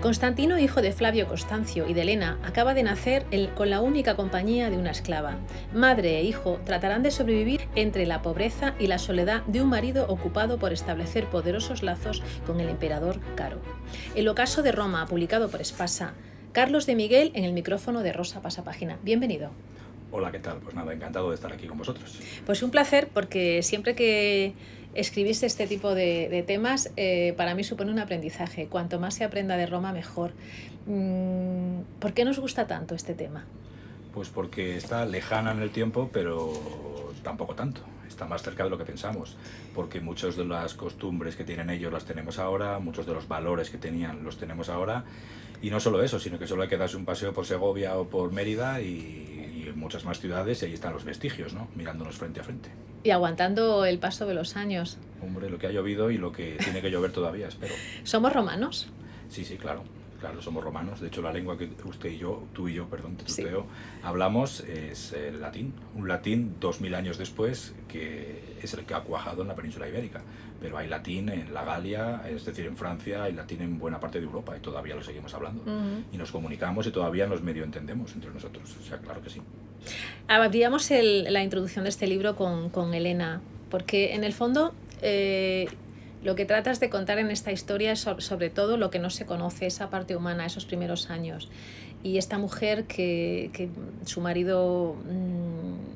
Constantino, hijo de Flavio Constancio y de Helena, acaba de nacer con la única compañía de una esclava. Madre e hijo tratarán de sobrevivir entre la pobreza y la soledad de un marido ocupado por establecer poderosos lazos con el emperador Caro. El ocaso de Roma, publicado por Espasa. Carlos de Miguel en el micrófono de Rosa Pasapágina. Bienvenido. Hola, ¿qué tal? Pues nada, encantado de estar aquí con vosotros. Pues un placer, porque siempre que escribís este tipo de temas, para mí supone un aprendizaje. Cuanto más se aprenda de Roma, mejor. ¿Por qué nos gusta tanto este tema? Pues porque está lejana en el tiempo, pero tampoco tanto. Está más cerca de lo que pensamos, porque muchas de las costumbres que tienen ellos las tenemos ahora, muchos de los valores que tenían los tenemos ahora, y no solo eso, sino que solo hay que darse un paseo por Segovia o por Mérida y en muchas más ciudades, y ahí están los vestigios, ¿no? Mirándonos frente a frente. Y aguantando el paso de los años. Hombre, lo que ha llovido y lo que tiene que llover todavía, espero. ¿Somos romanos? Sí, claro. Claro, somos romanos. De hecho, la lengua que tú y yo, perdón, te tuteo, Sí. hablamos es el latín. Un latín 2000 años después, que es el que ha cuajado en la península ibérica. Pero hay latín en la Galia, es decir, en Francia, hay latín en buena parte de Europa y todavía lo seguimos hablando. Y nos comunicamos y todavía nos medio entendemos entre nosotros. O sea, claro que sí. Abríamos la introducción de este libro con Helena, porque en el fondo lo que tratas de contar en esta historia es sobre todo lo que no se conoce, esa parte humana, esos primeros años. Y esta mujer que su marido,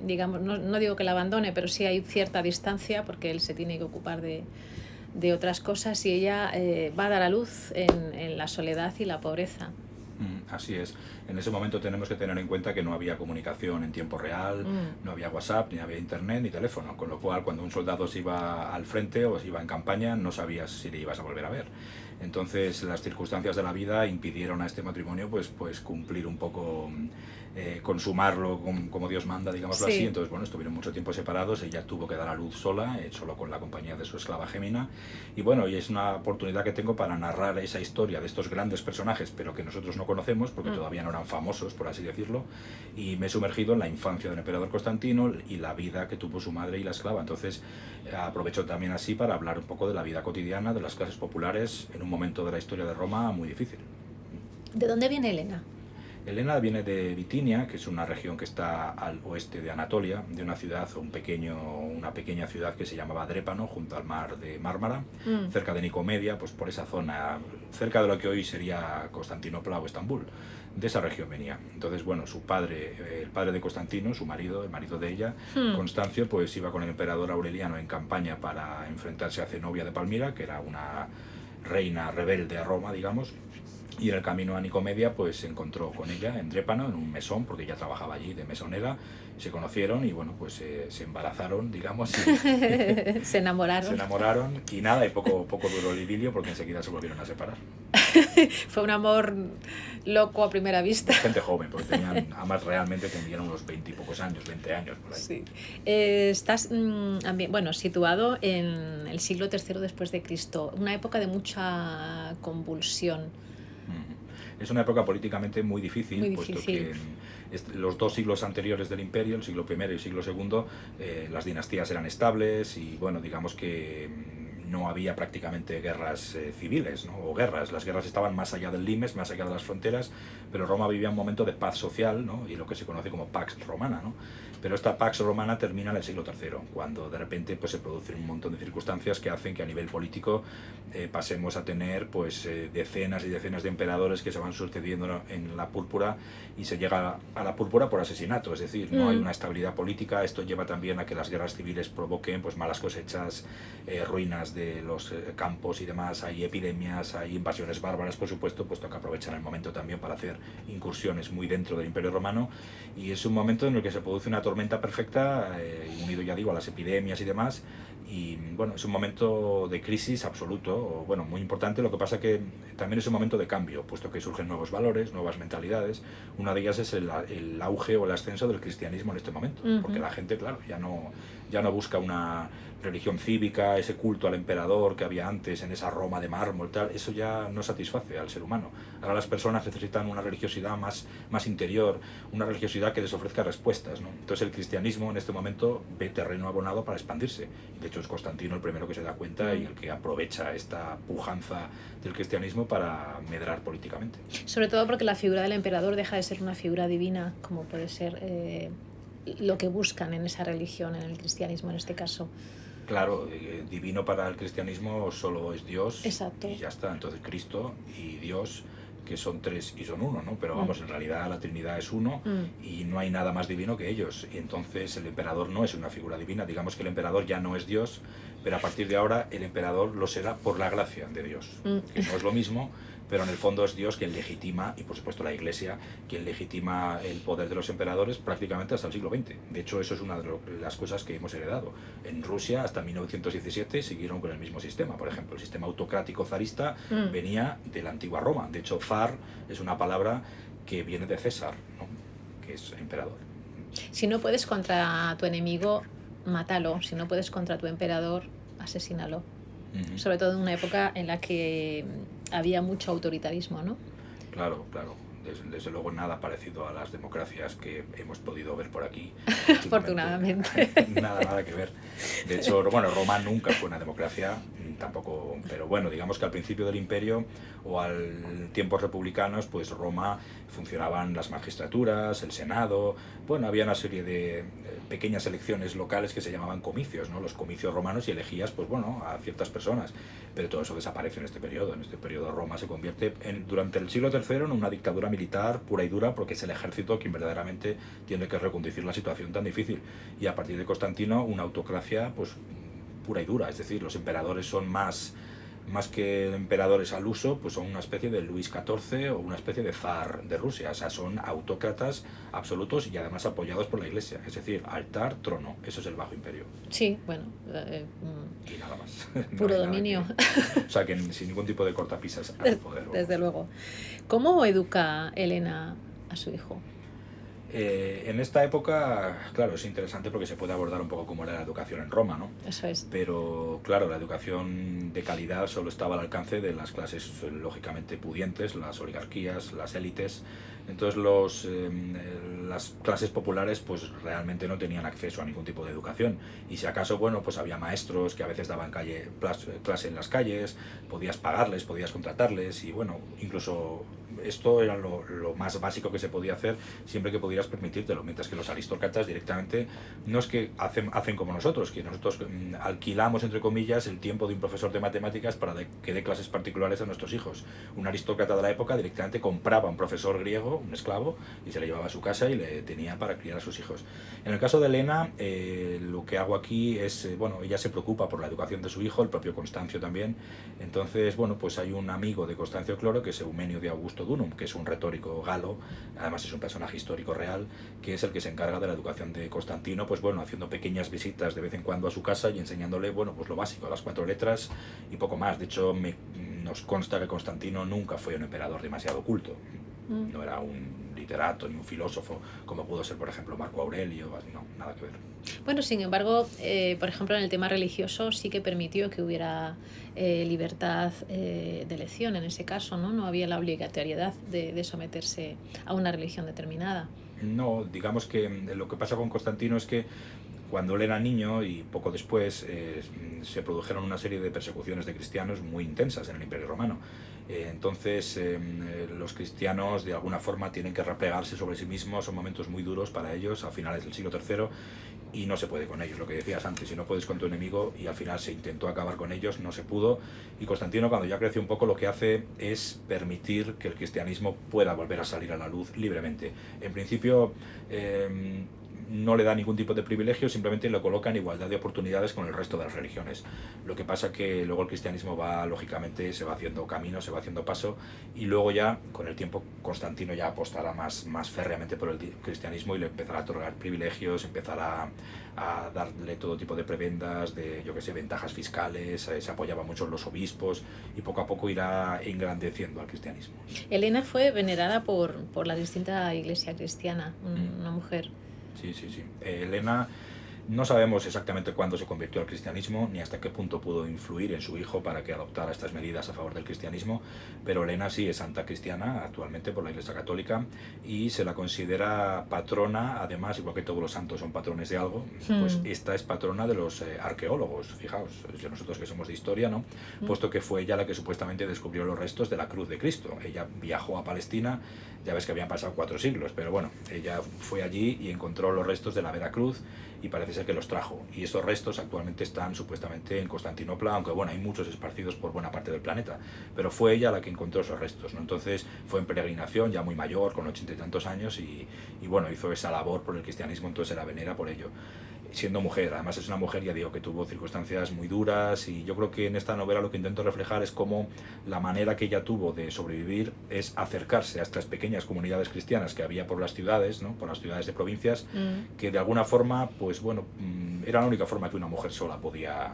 digamos, no digo que la abandone, pero sí hay cierta distancia porque él se tiene que ocupar de otras cosas y ella va a dar a luz en la soledad y la pobreza. Así es. En ese momento tenemos que tener en cuenta que no había comunicación en tiempo real, no había WhatsApp, ni había internet, ni teléfono, con lo cual cuando un soldado se iba al frente o se iba en campaña no sabías si le ibas a volver a ver. Entonces las circunstancias de la vida impidieron a este matrimonio pues cumplir un poco, consumarlo como Dios manda, digámoslo Sí. así. Entonces bueno, estuvieron mucho tiempo separados, ella tuvo que dar a luz sola, solo con la compañía de su esclava Gemina. Y bueno, y es una oportunidad que tengo para narrar esa historia de estos grandes personajes, pero que nosotros no conocemos porque todavía no eran famosos, por así decirlo, y me he sumergido en la infancia del emperador Constantino y la vida que tuvo su madre y la esclava. Entonces aprovecho también así para hablar un poco de la vida cotidiana de las clases populares en un momento de la historia de Roma muy difícil. ¿De dónde viene Helena? Helena viene de Bitinia, que es una región que está al oeste de Anatolia, de una ciudad, una pequeña ciudad que se llamaba Drépano, junto al mar de Mármara, cerca de Nicomedia, pues por esa zona, cerca de lo que hoy sería Constantinopla o Estambul. De esa región venía. Entonces, bueno, su padre, el padre de Constantino, su marido, el marido de ella, Constancio, pues iba con el emperador Aureliano en campaña para enfrentarse a Zenobia de Palmira, que era una reina rebelde a Roma, digamos. Y en el camino a Nicomedia pues se encontró con ella en Drépano, en un mesón, porque ella trabajaba allí de mesonera, se conocieron y bueno, pues se embarazaron, digamos, y Se enamoraron. se enamoraron y nada, y poco duró el idilio porque enseguida se volvieron a separar. Fue un amor loco a primera vista. Gente joven, porque además realmente tenían unos 20 y pocos años, 20 años por ahí. Sí. Estás situado en el siglo III después de Cristo, una época de mucha convulsión. Es una época políticamente muy difícil, puesto que los dos siglos anteriores del imperio, el siglo I y el siglo II, las dinastías eran estables y bueno, digamos que no había prácticamente guerras civiles, ¿no? O guerras. Las guerras estaban más allá del limes, más allá de las fronteras, pero Roma vivía un momento de paz social, ¿no? Y lo que se conoce como Pax Romana, ¿no? Pero esta Pax Romana termina en el siglo III, cuando de repente pues, se producen un montón de circunstancias que hacen que a nivel político pasemos a tener pues, decenas y decenas de emperadores que se van sucediendo en la púrpura y se llega a la púrpura por asesinato, es decir, no hay una estabilidad política. Esto lleva también a que las guerras civiles provoquen pues, malas cosechas, ruinas de los campos y demás, hay epidemias, hay invasiones bárbaras, por supuesto, puesto que aprovechan el momento también para hacer incursiones muy dentro del Imperio Romano, y es un momento en el que se produce una tormenta perfecta, unido ya digo a las epidemias y demás, y bueno, es un momento de crisis absoluto, bueno, muy importante. Lo que pasa que también es un momento de cambio, puesto que surgen nuevos valores, nuevas mentalidades. Una de ellas es el auge o el ascenso del cristianismo en este momento, porque la gente, claro, ya no busca una religión cívica, ese culto al emperador que había antes en esa Roma de mármol, tal, eso ya no satisface al ser humano. Ahora las personas necesitan una religiosidad más interior, una religiosidad que les ofrezca respuestas, ¿no? Entonces el cristianismo en este momento ve terreno abonado para expandirse. De hecho hecho es Constantino el primero que se da cuenta y el que aprovecha esta pujanza del cristianismo para medrar políticamente. Sobre todo porque la figura del emperador deja de ser una figura divina, como puede ser lo que buscan en esa religión, en el cristianismo en este caso. Claro, divino para el cristianismo solo es Dios. Exacto. Y ya está. Entonces Cristo y Dios, que son tres y son uno, ¿no? Pero vamos, en realidad la Trinidad es uno y no hay nada más divino que ellos. Y entonces el emperador no es una figura divina. Digamos que el emperador ya no es Dios, pero a partir de ahora el emperador lo será por la gracia de Dios, que no es lo mismo, pero en el fondo es Dios quien legitima, y por supuesto la Iglesia, quien legitima el poder de los emperadores prácticamente hasta el siglo XX. De hecho, eso es una de las cosas que hemos heredado. En Rusia, hasta 1917, siguieron con el mismo sistema. Por ejemplo, el sistema autocrático zarista venía de la antigua Roma. De hecho, zar es una palabra que viene de César, ¿no? Que es emperador. Si no puedes contra tu enemigo, mátalo. Si no puedes contra tu emperador, asesínalo. Sobre todo en una época en la que había mucho autoritarismo, ¿no? Claro, claro. Desde luego nada parecido a las democracias que hemos podido ver por aquí. Afortunadamente. Nada que ver. De hecho, bueno, Roma nunca fue una democracia, tampoco, pero bueno, digamos que al principio del imperio o al tiempos republicanos, pues Roma funcionaban las magistraturas, el senado, bueno, había una serie de pequeñas elecciones locales que se llamaban comicios, ¿no? Los comicios romanos, y elegías, pues bueno, a ciertas personas, pero todo eso desaparece en este periodo. En este periodo Roma se convierte durante el siglo III en una dictadura militar pura y dura, porque es el ejército quien verdaderamente tiene que reconducir la situación tan difícil, y a partir de Constantino una autocracia pues pura y dura, es decir, los emperadores son más que emperadores al uso, pues son una especie de Luis XIV o una especie de zar de Rusia. O sea, son autócratas absolutos y además apoyados por la Iglesia. Es decir, altar, trono. Eso es el Bajo Imperio. Sí, bueno. Y nada más. Puro dominio. O sea, que sin ningún tipo de cortapisas al poder. Desde luego. ¿Cómo educa Helena a su hijo? En esta época, claro, es interesante porque se puede abordar un poco cómo era la educación en Roma, ¿no? Eso es. Pero, claro, la educación de calidad solo estaba al alcance de las clases, lógicamente, pudientes, las oligarquías, las élites. Entonces, las clases populares, pues, realmente no tenían acceso a ningún tipo de educación. Y si acaso, bueno, pues había maestros que a veces daban clase en las calles, podías pagarles, podías contratarles, y, bueno, incluso esto era lo más básico que se podía hacer siempre que pudieras permitírtelo, mientras que los aristócratas directamente no es que hacen como nosotros, que nosotros alquilamos, entre comillas, el tiempo de un profesor de matemáticas para que dé clases particulares a nuestros hijos. Un aristócrata de la época directamente compraba un profesor griego, un esclavo, y se le llevaba a su casa y le tenía para criar a sus hijos. En el caso de Helena, lo que hago aquí es, bueno, ella se preocupa por la educación de su hijo, el propio Constancio también. Entonces, bueno, pues hay un amigo de Constancio Cloro, que es Eumenio de Augusto Dunum, que es un retórico galo, además es un personaje histórico real, que es el que se encarga de la educación de Constantino, pues bueno, haciendo pequeñas visitas de vez en cuando a su casa y enseñándole, bueno, pues lo básico, las 4 letras y poco más. De hecho, nos consta que Constantino nunca fue un emperador demasiado culto. No era un literato ni un filósofo como pudo ser, por ejemplo, Marco Aurelio. No, nada que ver. Bueno, sin embargo, por ejemplo, en el tema religioso sí que permitió que hubiera libertad de elección en ese caso, ¿no? No había la obligatoriedad de someterse a una religión determinada. No, digamos que lo que pasa con Constantino es que cuando él era niño y poco después se produjeron una serie de persecuciones de cristianos muy intensas en el Imperio Romano. Entonces los cristianos de alguna forma tienen que replegarse sobre sí mismos, son momentos muy duros para ellos a finales del siglo III y no se puede con ellos, lo que decías antes, si no puedes con tu enemigo, y al final se intentó acabar con ellos, no se pudo, y Constantino cuando ya creció un poco lo que hace es permitir que el cristianismo pueda volver a salir a la luz libremente. En principio no le da ningún tipo de privilegio, simplemente lo coloca en igualdad de oportunidades con el resto de las religiones. Lo que pasa que luego el cristianismo va, lógicamente, se va haciendo camino, se va haciendo paso, y luego ya, con el tiempo, Constantino ya apostará más férreamente por el cristianismo y le empezará a otorgar privilegios, empezará a darle todo tipo de prebendas, de, yo que sé, ventajas fiscales, se apoyaba mucho en los obispos, y poco a poco irá engrandeciendo al cristianismo. Helena fue venerada por la distinta iglesia cristiana, una mujer. Sí. Helena No sabemos exactamente cuándo se convirtió al cristianismo, ni hasta qué punto pudo influir en su hijo para que adoptara estas medidas a favor del cristianismo, pero Elena sí es santa cristiana actualmente por la Iglesia Católica y se la considera patrona, además, igual que todos los santos son patrones de algo, pues esta es patrona de los arqueólogos, fijaos, nosotros que somos de historia, ¿no? Puesto que fue ella la que supuestamente descubrió los restos de la cruz de Cristo. Ella viajó a Palestina, ya ves que habían pasado 4 siglos, pero bueno, ella fue allí y encontró los restos de la Vera Cruz y parece ser que los trajo. Y esos restos actualmente están supuestamente en Constantinopla, aunque bueno, hay muchos esparcidos por buena parte del planeta. Pero fue ella la que encontró esos restos, ¿no? Entonces fue en peregrinación, ya muy mayor, con 80 y tantos años, y bueno, hizo esa labor por el cristianismo, entonces se la venera por ello. Siendo mujer, además es una mujer, ya digo, que tuvo circunstancias muy duras, y yo creo que en esta novela lo que intento reflejar es cómo la manera que ella tuvo de sobrevivir es acercarse a estas pequeñas comunidades cristianas que había por las ciudades, ¿no? Por las ciudades de provincias, que de alguna forma, pues bueno, era la única forma que una mujer sola podía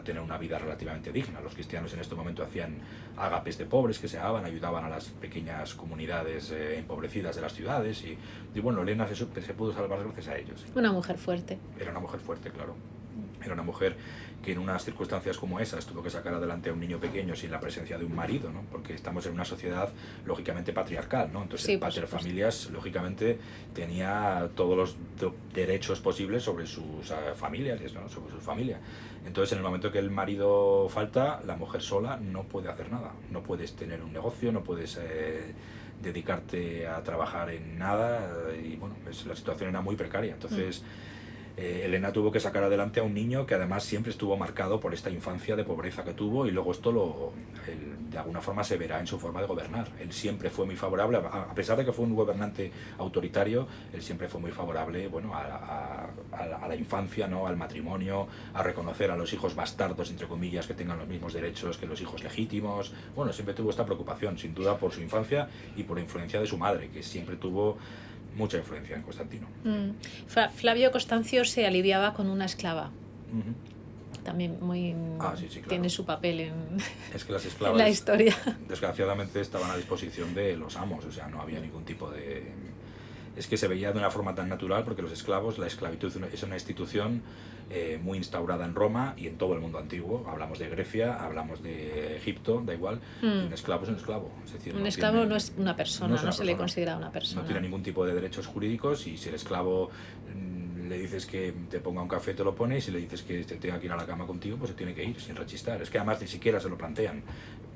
tener una vida relativamente digna. Los cristianos en este momento hacían ágapes de pobres que se ayudaban a las pequeñas comunidades empobrecidas de las ciudades, y bueno, Elena se pudo salvar gracias a ellos. Una mujer fuerte. Era una mujer fuerte, claro. Era una mujer que en unas circunstancias como esas tuvo que sacar adelante a un niño pequeño sin la presencia de un marido, ¿no? Porque estamos en una sociedad lógicamente patriarcal, ¿no? Entonces sí, el pater familias lógicamente tenía todos los derechos posibles sobre sus familias, ¿no? Sobre su familia. Entonces en el momento que el marido falta, la mujer sola no puede hacer nada. No puedes tener un negocio, no puedes dedicarte a trabajar en nada, y bueno, pues la situación era muy precaria. Entonces Elena tuvo que sacar adelante a un niño que además siempre estuvo marcado por esta infancia de pobreza que tuvo, y luego esto de alguna forma se verá en su forma de gobernar. Él siempre fue muy favorable, a pesar de que fue un gobernante autoritario, él siempre fue muy favorable, bueno, a la infancia, ¿no? Al matrimonio, a reconocer a los hijos bastardos, entre comillas, que tengan los mismos derechos que los hijos legítimos. Bueno, siempre tuvo esta preocupación, sin duda, por su infancia y por la influencia de su madre, que siempre tuvo mucha influencia en Constantino. Flavio Constancio se aliviaba con una esclava. También muy sí, claro. Tiene su papel en, es que las esclavas, en la historia. Desgraciadamente estaban a disposición de los amos, o sea, no había ningún tipo de... Es que se veía de una forma tan natural, porque los esclavos, la esclavitud es una institución muy instaurada en Roma y en todo el mundo antiguo. Hablamos de Grecia, hablamos de Egipto, da igual. Un esclavo es un esclavo. Es decir, un esclavo no es una persona, no se le considera una persona. No tiene ningún tipo de derechos jurídicos, y si el esclavo le dices que te ponga un café, te lo pone, y si le dices que te tenga que ir a la cama contigo, pues se tiene que ir sin rechistar. Es que además ni siquiera se lo plantean,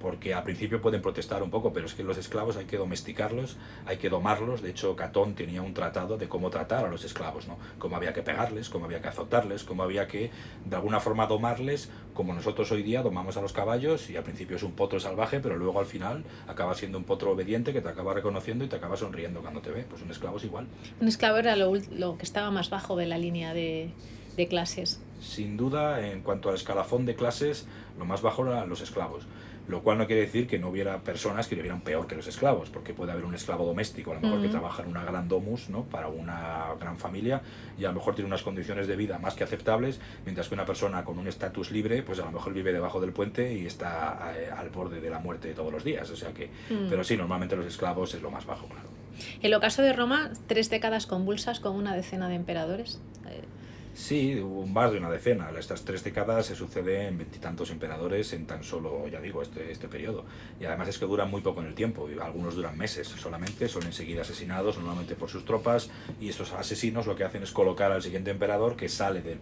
porque al principio pueden protestar un poco, pero es que los esclavos hay que domesticarlos, hay que domarlos. De hecho, Catón tenía un tratado de cómo tratar a los esclavos, ¿no? Cómo había que pegarles, cómo había que azotarles, cómo había que de alguna forma domarles, como nosotros hoy día domamos a los caballos, y al principio es un potro salvaje, pero luego al final acaba siendo un potro obediente que te acaba reconociendo y te acaba sonriendo cuando te ve. Pues un esclavo es igual. Un esclavo era lo que estaba más bajo de la línea de clases. Sin duda, en cuanto al escalafón de clases, lo más bajo eran los esclavos. Lo cual no quiere decir que no hubiera personas que vivieran peor que los esclavos, porque puede haber un esclavo doméstico, a lo mejor que trabaja en una gran domus, ¿no? Para una gran familia, y a lo mejor tiene unas condiciones de vida más que aceptables, mientras que una persona con un estatus libre, pues a lo mejor vive debajo del puente y está al borde de la muerte todos los días. O sea que, pero sí, normalmente los esclavos es lo más bajo, claro. El ocaso de Roma, 3 décadas convulsas con una decena de emperadores. Sí, hubo más de una decena. Estas 3 décadas se suceden 20 y tantos emperadores en tan solo, ya digo, este periodo. Y además es que duran muy poco en el tiempo. Algunos duran meses solamente, son enseguida asesinados, normalmente por sus tropas, y estos asesinos lo que hacen es colocar al siguiente emperador, que sale de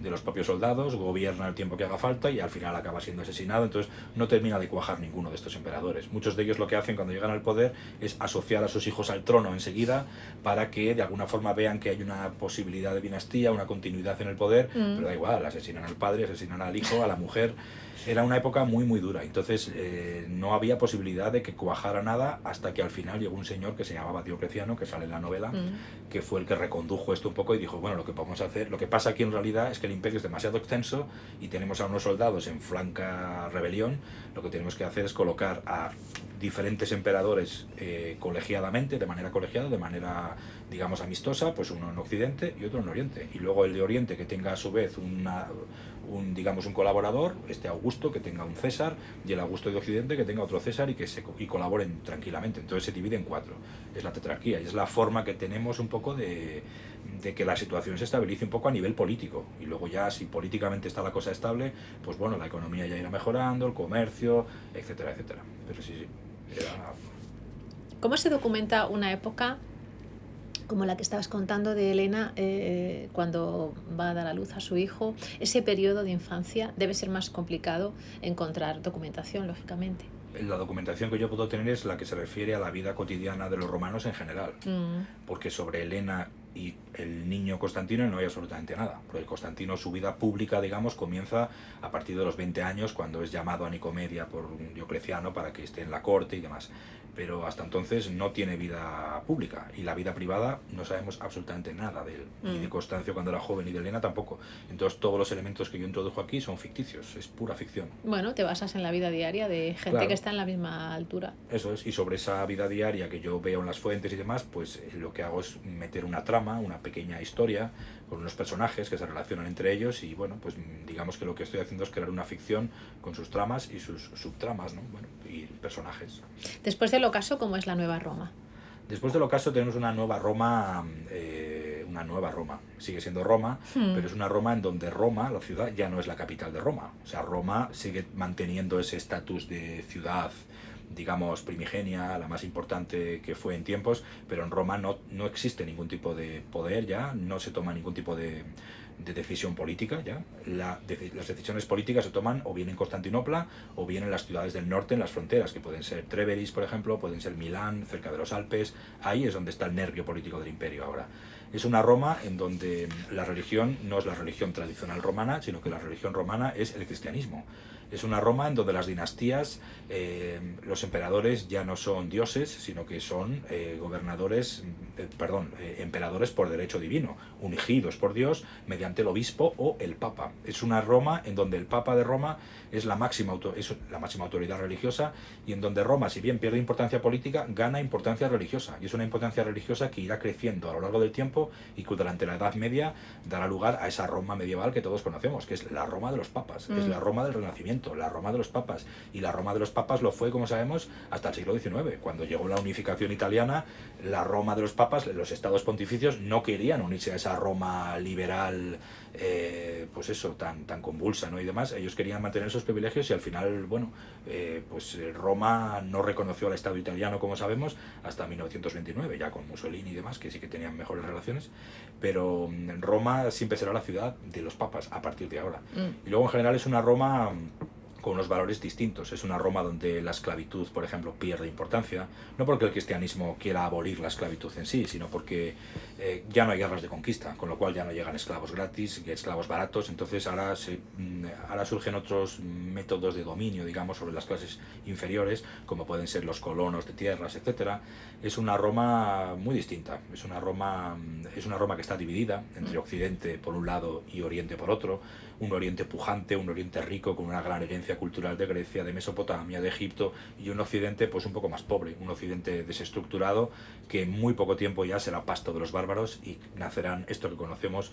los propios soldados, gobierna el tiempo que haga falta y al final acaba siendo asesinado. Entonces no termina de cuajar ninguno de estos emperadores. Muchos de ellos lo que hacen cuando llegan al poder es asociar a sus hijos al trono enseguida, para que de alguna forma vean que hay una posibilidad de dinastía, una continuidad en el poder, pero da igual, asesinan al padre, asesinan al hijo, a la mujer. Era una época muy muy dura, entonces no había posibilidad de que cuajara nada, hasta que al final llegó un señor que se llamaba Diocleciano, que sale en la novela, que fue el que recondujo esto un poco y dijo, bueno, lo que podemos hacer, lo que pasa aquí en realidad es que el imperio es demasiado extenso y tenemos a unos soldados en franca rebelión. Lo que tenemos que hacer es colocar a diferentes emperadores colegiadamente, de manera colegiada, de manera, digamos, amistosa, pues uno en Occidente y otro en Oriente, y luego el de Oriente que tenga a su vez un colaborador, este Augusto, que tenga un César, y el Augusto de Occidente que tenga otro César, y colaboren tranquilamente. Entonces se divide en 4. Es la tetrarquía, y es la forma que tenemos un poco de de que la situación se estabilice un poco a nivel político. Y luego ya, si políticamente está la cosa estable, pues bueno, la economía ya irá mejorando, el comercio, etcétera, etcétera. Pero sí, era... ¿Cómo se documenta una época como la que estabas contando de Elena cuando va a dar a luz a su hijo? Ese periodo de infancia debe ser más complicado encontrar documentación, lógicamente. La documentación que yo puedo tener es la que se refiere a la vida cotidiana de los romanos en general, porque sobre Elena y el niño Constantino no hay absolutamente nada, porque Constantino, su vida pública, digamos, comienza a partir de los 20 años, cuando es llamado a Nicomedia por Diocleciano para que esté en la corte y demás. Pero hasta entonces no tiene vida pública, y la vida privada no sabemos absolutamente nada de él, ni de Constancio cuando era joven, ni de Elena tampoco. Entonces todos los elementos que yo introdujo aquí son ficticios, es pura ficción. Bueno, te basas en la vida diaria de gente, claro, que está en la misma altura. Eso es, y sobre esa vida diaria que yo veo en las fuentes y demás, pues lo que hago es meter una trama, una pequeña historia con unos personajes que se relacionan entre ellos, y bueno, pues digamos que lo que estoy haciendo es crear una ficción con sus tramas y sus subtramas, ¿no? Bueno, y personajes. Después del ocaso, ¿cómo es la Nueva Roma? Después del ocaso tenemos una nueva Roma, sigue siendo Roma, pero es una Roma en donde Roma, la ciudad, ya no es la capital de Roma. O sea, Roma sigue manteniendo ese estatus de ciudad, digamos, primigenia, la más importante que fue en tiempos, pero en Roma no existe ningún tipo de poder ya, no se toma ningún tipo de decisión política ya. Las decisiones políticas se toman o bien en Constantinopla o bien en las ciudades del norte, en las fronteras, que pueden ser Treveris, por ejemplo, pueden ser Milán, cerca de los Alpes. Ahí es donde está el nervio político del imperio ahora. Es una Roma en donde la religión no es la religión tradicional romana, sino que la religión romana es el cristianismo. Es una Roma en donde las dinastías, los emperadores ya no son dioses, sino que son emperadores por derecho divino, ungidos por Dios mediante el obispo o el papa. Es una Roma en donde el papa de Roma es la máxima autoridad religiosa, y en donde Roma, si bien pierde importancia política, gana importancia religiosa, y es una importancia religiosa que irá creciendo a lo largo del tiempo y que durante la Edad Media dará lugar a esa Roma medieval que todos conocemos, que es la Roma de los papas, es la Roma del Renacimiento, la Roma de los papas. Y la Roma de los papas lo fue, como sabemos, hasta el siglo XIX. Cuando llegó la unificación italiana, la Roma de los papas, los estados pontificios, no querían unirse a esa Roma liberal, pues eso, tan convulsa, ¿no? Y demás. Ellos querían mantener esos privilegios, y al final, bueno, pues Roma no reconoció al Estado italiano, como sabemos, hasta 1929, ya con Mussolini y demás, que sí que tenían mejores relaciones. Pero Roma siempre será la ciudad de los papas a partir de ahora. Y luego, en general, es una Roma con unos valores distintos. Es una Roma donde la esclavitud, por ejemplo, pierde importancia, no porque el cristianismo quiera abolir la esclavitud en sí, sino porque ya no hay guerras de conquista, con lo cual ya no llegan esclavos gratis, esclavos baratos. Entonces ahora surgen otros métodos de dominio, digamos, sobre las clases inferiores, como pueden ser los colonos de tierras, etcétera. Es una Roma muy distinta. Es una Roma que está dividida entre Occidente por un lado y Oriente por otro. Un Oriente pujante, un Oriente rico, con una gran herencia cultural de Grecia, de Mesopotamia, de Egipto, y un Occidente pues un poco más pobre, un Occidente desestructurado, que en muy poco tiempo ya será pasto de los bárbaros y nacerán esto que conocemos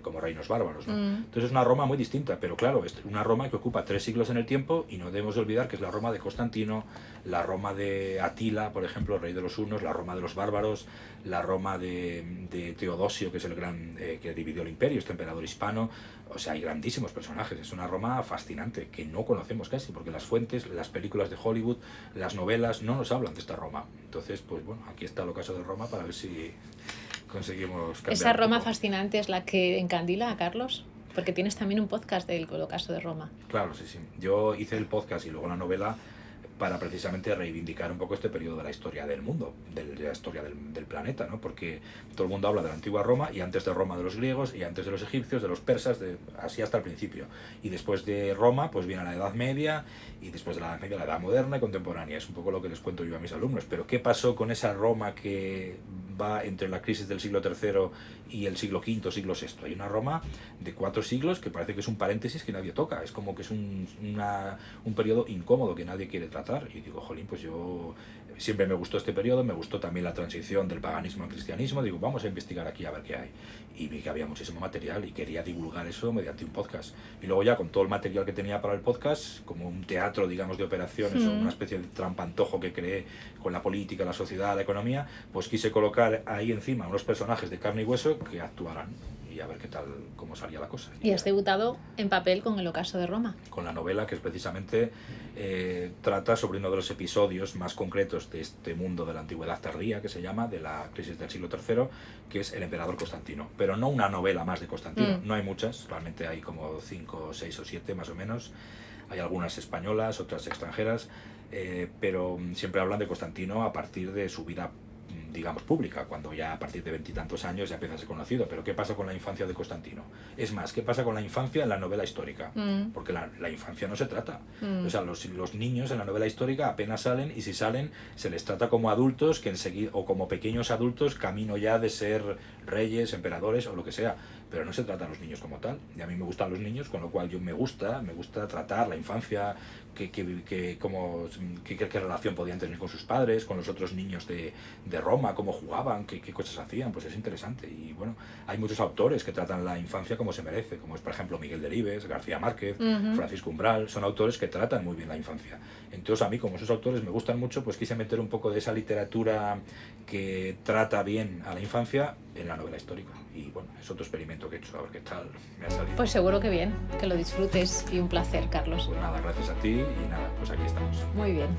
como reinos bárbaros, ¿no? Entonces es una Roma muy distinta, pero claro, es una Roma que ocupa 3 siglos en el tiempo, y no debemos olvidar que es la Roma de Constantino, la Roma de Atila, por ejemplo, rey de los hunos, la Roma de los bárbaros, la Roma de Teodosio, que es el gran que dividió el imperio, este emperador hispano. O sea, hay grandísimos personajes. Es una Roma fascinante que no conocemos casi, porque las fuentes, las películas de Hollywood, las novelas no nos hablan de esta Roma. Entonces, pues bueno, aquí está el ocaso de Roma para ver si conseguimos cambiar. ¿Esa Roma fascinante es la que encandila a Carlos? Porque tienes también un podcast del ocaso de Roma. Claro, sí. Yo hice el podcast y luego la novela para precisamente reivindicar un poco este periodo de la historia del mundo, de la historia del planeta, ¿no? Porque todo el mundo habla de la antigua Roma, y antes de Roma de los griegos, y antes de los egipcios, de los persas, así hasta el principio. Y después de Roma, pues viene la Edad Media, y después de la Edad Media la Edad Moderna y contemporánea. Es un poco lo que les cuento yo a mis alumnos. Pero ¿qué pasó con esa Roma que va entre la crisis del siglo III y el siglo V, siglo VI? Hay una Roma de 4 siglos que parece que es un paréntesis que nadie toca. Es como que es un periodo incómodo que nadie quiere tratar. Y digo, jolín, pues yo siempre me gustó este periodo, me gustó también la transición del paganismo al cristianismo. Digo, vamos a investigar aquí a ver qué hay. Y vi que había muchísimo material y quería divulgar eso mediante un podcast. Y luego ya con todo el material que tenía para el podcast, como un teatro, digamos, de operaciones, o una especie de trampantojo que creé con la política, la sociedad, la economía, pues quise colocar colocar ahí encima unos personajes de carne y hueso que actuarán y a ver qué tal, cómo salía la cosa. Y has debutado en papel con El ocaso de Roma. Con la novela que es precisamente trata sobre uno de los episodios más concretos de este mundo de la antigüedad tardía, que se llama, de la crisis del siglo III, que es el emperador Constantino. Pero no una novela más de Constantino, no hay muchas, realmente hay como 5, 6 o 7 más o menos. Hay algunas españolas, otras extranjeras, pero siempre hablan de Constantino a partir de su vida, digamos, pública, cuando ya a partir de 20 y tantos años ya empieza a ser conocido. Pero ¿qué pasa con la infancia de Constantino? Es más, ¿qué pasa con la infancia en la novela histórica? Porque la infancia no se trata. O sea, los niños en la novela histórica apenas salen, y si salen se les trata como adultos que enseguida, o como pequeños adultos camino ya de ser reyes, emperadores o lo que sea. Pero no se trata a los niños como tal. Y a mí me gustan los niños, con lo cual me gusta tratar la infancia, qué relación podían tener con sus padres, con los otros niños de Roma, cómo jugaban, qué cosas hacían. Pues es interesante. Y bueno, hay muchos autores que tratan la infancia como se merece, como es por ejemplo Miguel Delibes, García Márquez, Francisco Umbral. Son autores que tratan muy bien la infancia. Entonces a mí, como esos autores me gustan mucho, pues quise meter un poco de esa literatura que trata bien a la infancia en la novela histórica. Y bueno, es otro experimento que he hecho, a ver qué tal me ha salido. Pues seguro que bien, que lo disfrutes, y un placer, Carlos. Pues nada, gracias a ti y nada, pues aquí estamos. Muy bien.